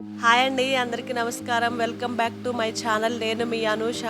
Hi అండి, అందరికీ నమస్కారం. Welcome back to my channel. నేను మీ అనూష.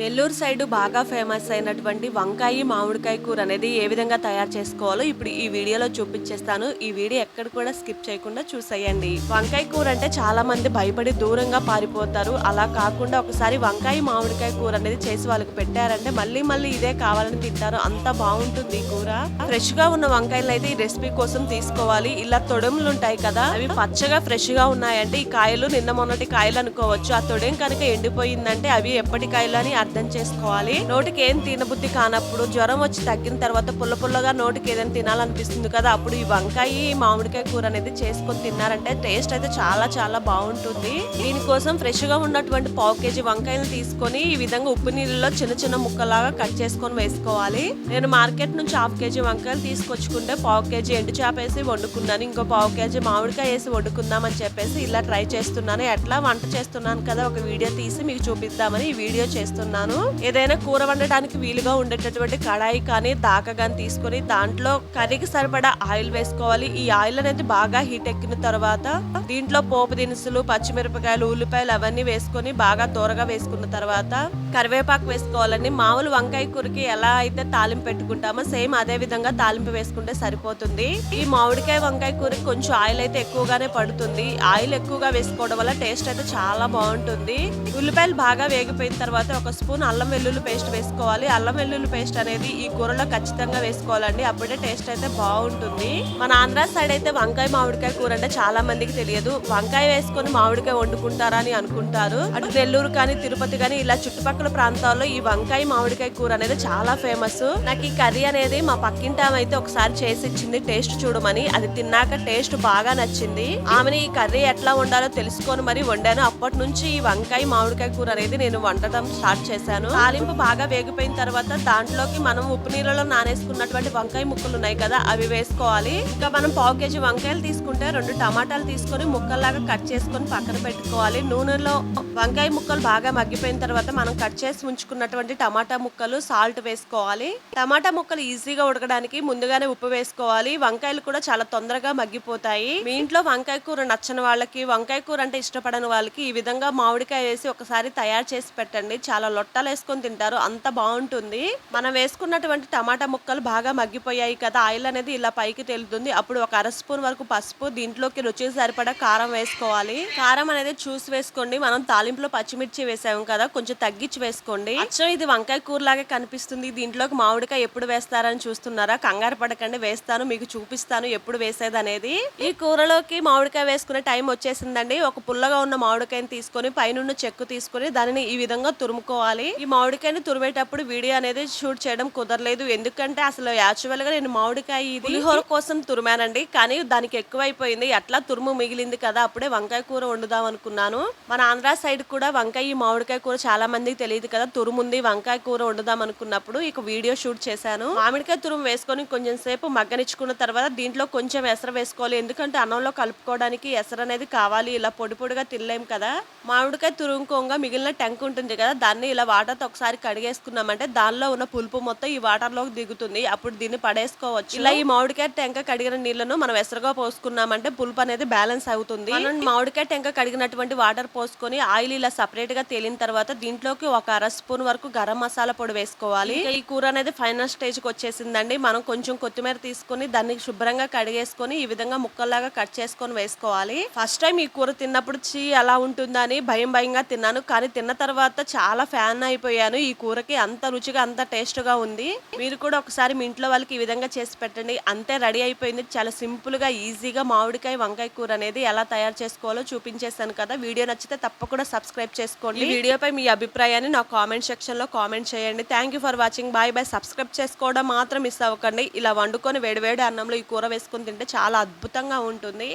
నెల్లూరు సైడ్ బాగా ఫేమస్ అయినటువంటి వంకాయ మామిడికాయ కూర అనేది ఏ విధంగా తయారు చేసుకోవాలో ఇప్పుడు ఈ వీడియోలో చూపించేస్తాను. ఈ వీడియో ఎక్కడ కూడా స్కిప్ చేయకుండా చూసేయండి. వంకాయ కూర అంటే చాలా మంది భయపడి దూరంగా పారిపోతారు. అలా కాకుండా ఒకసారి వంకాయ మామిడికాయ కూర అనేది చేసి వాళ్ళకి పెట్టారంటే మళ్ళీ మళ్ళీ ఇదే కావాలని తింటారు. అంత బాగుంటుంది ఈ కూర. ఫ్రెష్ గా ఉన్న వంకాయలు అయితే ఈ రెసిపీ కోసం తీసుకోవాలి. ఇలా తొడములు ఉంటాయి కదా, అవి పచ్చగా ఫ్రెష్ గా ఉన్నాయంటే ఈ కాయలు నిన్న మొన్నటి కాయలు అనుకోవచ్చు. ఆ తొడేం కనుక ఎండిపోయిందంటే అవి ఎప్పటి కాయలు అని అర్థం చేసుకోవాలి. నోటికి ఏం తినబుద్ధి కానప్పుడు, జ్వరం వచ్చి తగ్గిన తర్వాత పుల్ల పుల్లగా నోటికి ఏదైనా తినాలనిపిస్తుంది కదా, అప్పుడు ఈ వంకాయ మామిడికాయ కూర అనేది చేసుకొని తిన్నారంటే టేస్ట్ అయితే చాలా చాలా బాగుంటుంది. దీనికోసం ఫ్రెష్ గా ఉన్నటువంటి పావు కేజీ వంకాయలు తీసుకొని ఈ విధంగా ఉప్పు నీళ్ళలో చిన్న చిన్న ముక్కలాగా కట్ చేసుకొని వేసుకోవాలి. నేను మార్కెట్ నుంచి హాఫ్ కేజీ వంకాయలు తీసుకొచ్చుకుంటే పావు కేజీ ఎండు చేప వేసి వండుకున్నాను. ఇంకో పావు కేజీ మామిడికాయ వేసి వండుకుందాం అని చెప్పేసి ఇలా ట్రై చేస్తున్నాను. ఎట్లా వంట చేస్తున్నాను కదా, ఒక వీడియో తీసి మీకు చూపిద్దామని ఈ వీడియో చేస్తున్నాను. ఏదైనా కూర వండటానికి వీలుగా ఉండేటటువంటి కడాయి కానీ దాకా కానీ తీసుకొని దాంట్లో కర్రీకి సరిపడా ఆయిల్ వేసుకోవాలి. ఈ ఆయిల్ అనేది బాగా హీట్ ఎక్కిన తర్వాత దీంట్లో పోపు దినుసులు, పచ్చిమిరపకాయలు, ఉల్లిపాయలు అవన్నీ వేసుకొని బాగా దూరగా వేసుకున్న తర్వాత కరివేపాకు వేసుకోవాలండి. మామూలు వంకాయ కూరకి ఎలా అయితే తాలింపు పెట్టుకుంటామో సేమ్ అదే విధంగా తాలింపు వేసుకుంటే సరిపోతుంది. ఈ మామిడికాయ వంకాయ కూరకి కొంచెం ఆయిల్ అయితే ఎక్కువగానే పడుతుంది. ఆయిల్ ఎక్కువగా వేసుకోవడం వల్ల టేస్ట్ అయితే చాలా బాగుంటుంది. ఉల్లిపాయలు బాగా వేగిపోయిన తర్వాత ఒక స్పూన్ అల్లం వెల్లుల్లి పేస్ట్ వేసుకోవాలి. అల్లం వెల్లుల్లి పేస్ట్ అనేది ఈ కూరలో ఖచ్చితంగా వేసుకోవాలండి, అప్పుడే టేస్ట్ అయితే బాగుంటుంది. మన ఆంధ్ర సైడ్ అయితే వంకాయ మామిడికాయ కూర అంటే చాలా మందికి తెలియదు. వంకాయ వేసుకొని మామిడికాయ వండుకుంటారా అని అనుకుంటారు. అటు నెల్లూరు కానీ తిరుపతి కానీ ఇలా చుట్టుపక్కల ప్రాంతాల్లో ఈ వంకాయ మామిడికాయ కూర అనేది చాలా ఫేమస్. నాకు ఈ కర్రీ అనేది మా పక్కింటి ఆమె అయితే ఒకసారి చేసి ఇచ్చింది టేస్ట్ చూడమని. అది తిన్నాక టేస్ట్ బాగా నచ్చింది. ఆమెని ఈ కర్రీ ఎట్లా వండాలో తెలుసుకొని మరి వండాను. అప్పటి నుంచి ఈ వంకాయ మామిడికాయ కూర అనేది నేను వండటం స్టార్ట్ చేశాను. తాలింపు బాగా వేగిపోయిన తర్వాత దాంట్లోకి మనం ఉప్పు నీళ్ళలో నానేసుకున్నటువంటి వంకాయ ముక్కలు ఉన్నాయి కదా, అవి వేసుకోవాలి. ఇంకా మనం పావు కేజీ వంకాయలు తీసుకుంటే 2 టమాటాలు తీసుకొని ముక్కల్లాగా కట్ చేసుకొని పక్కన పెట్టుకోవాలి. నూనెలో వంకాయ ముక్కలు బాగా మగ్గిపోయిన తర్వాత మనం కట్ చేసి ఉంచుకున్నటువంటి టమాటా ముక్కలు, సాల్ట్ వేసుకోవాలి. టమాటా ముక్కలు ఈజీగా ఉడకడానికి ముందుగానే ఉప్పు వేసుకోవాలి. వంకాయలు కూడా చాలా తొందరగా మగ్గిపోతాయి. మీ ఇంట్లో వంకాయ కూర నచ్చని వాళ్ళకి, వంకాయ కూర అంటే ఇష్టపడని వాళ్ళకి ఈ విధంగా మామిడికాయ వేసి ఒకసారి తయారు చేసి పెట్టండి. చాలా లొట్టలు వేసుకొని తింటారు, అంత బాగుంటుంది. మనం వేసుకున్నటువంటి టమాటా ముక్కలు బాగా మగ్గిపోయాయి కదా, ఆయిల్ అనేది ఇలా పైకి తేలుతుంది. అప్పుడు ఒక అర స్పూన్ వరకు పసుపు, దీంట్లోకి రుచికి సరిపడా కారం వేసుకోవాలి. కారం అనేది చూసి వేసుకోండి. మనం తాలింపులో పచ్చిమిర్చి వేసాము కదా, కొంచెం తగ్గించి వేసుకోండి. అచ్చం ఇది వంకాయ కూర లాగే కనిపిస్తుంది. దీంట్లోకి మామిడికాయ ఎప్పుడు వేస్తారని చూస్తున్నారా? కంగారు పడకండి, వేస్తాను, మీకు చూపిస్తాను ఎప్పుడు వేసేది అనేది. ఈ కూరలోకి మామిడికాయ వేసుకునే టైం వచ్చేసిందండి. ఒక పుల్లగా ఉన్న మామిడికాయని తీసుకొని పైనున్న చెక్కు తీసుకొని దానిని ఈ విధంగా తురుముకోవాలి. ఈ మామిడికాయని తురిమేటప్పుడు వీడియో అనేది షూట్ చేయడం కుదరలేదు, ఎందుకంటే అసలు యాక్చువల్ గా నేను మామిడికాయ ఇది పులిహోర కోసం తురిమానండి, కానీ దానికి ఎక్కువైపోయింది. అట్లా తురుము మిగిలింది కదా, అప్పుడే వంకాయ కూర వండుదాం అనుకున్నాను. మన ఆంధ్ర సైడ్ కూడా వంకాయ మామిడికాయ కూర చాలా మందికి తెలియదు కదా, తురుముంది వంకాయ కూర వండుదాం అనుకున్నప్పుడు ఇక వీడియో షూట్ చేశాను. మామిడికాయ తురుము వేసుకొని కొంచెం సేపు మగ్గనిచ్చుకున్న తర్వాత దీంట్లో కొంచెం ఎసరు వేసుకోవాలి, ఎందుకంటే అన్నంలో కలుపుకోవడానికి ఎసరు అనేది కావాలి. ఇలా పొడి పొడిగా తినలేం కదా. మామిడికాయ తురుముకోగా మిగిలిన టెంక్ ఉంటుంది కదా, దాన్ని ఇలా వాటర్తో ఒకసారి కడిగేసుకున్నామంటే దానిలో ఉన్న పులుపు మొత్తం ఈ వాటర్ లోకి దిగుతుంది. అప్పుడు దీన్ని పడేసుకోవచ్చు. ఇలా ఈ మామిడికాయ టెంక కడిగిన నీళ్లను మనం ఎసరుగా పోసుకున్నామంటే పులుపు అనేది బ్యాలెన్స్ అవుతుంది. మనం మామిడికాయ టెంక కడిగినటువంటి వాటర్ పోసుకొని ఆయిల్ ఇలా సపరేట్ గా తేలిన తర్వాత దీంట్లోకి ఒక అర స్పూన్ వరకు గరం మసాలా పొడి వేసుకోవాలి. ఈ కూర అనేది ఫైనల్ స్టేజ్ కి వచ్చేసిందండి. మనం కొంచెం కొత్తిమీర తీసుకొని దాన్ని శుభ్రంగా కడిగేసుకొని ఈ విధంగా ముక్కల్లాగా కట్ చేసుకొని వేసుకోవాలి. ఫస్ట్ టైం ఈ కూర తిన్నప్పుడు ఎలా ఉంటుందా అని భయంగా తిన్నాను, కానీ తిన్న తర్వాత చాలా ఫ్యాన్ అయిపోయాను. ఈ కూరకి అంత రుచిగా, అంత టేస్ట్ గా ఉంది. మీరు కూడా ఒకసారి మీ ఇంట్లో వాళ్ళకి ఈ విధంగా చేసి పెట్టండి. అంతే, రెడీ అయిపోయింది. చాలా సింపుల్ గా ఈజీగా మామిడికాయ వంకాయ కూర అనేది ఎలా తయారు చేసుకోవాలో చూపించేసాను కదా. వీడియో నచ్చితే తప్పకుండా సబ్స్క్రైబ్ చేసుకోండి. ఈ వీడియోపై మీ అభిప్రాయాన్ని నా కామెంట్ సెక్షన్ లో కామెంట్ చేయండి. Thank you for watching. Bye bye. Subscribe చేసుకోవడం మాత్రం మిస్ అవ్వకండి. ఇలా వండుకొని వేడివేడి అన్నంలో ఈ కూర వేసుకొని తింటే చాలా అద్భుతంగా ఉంటుంది.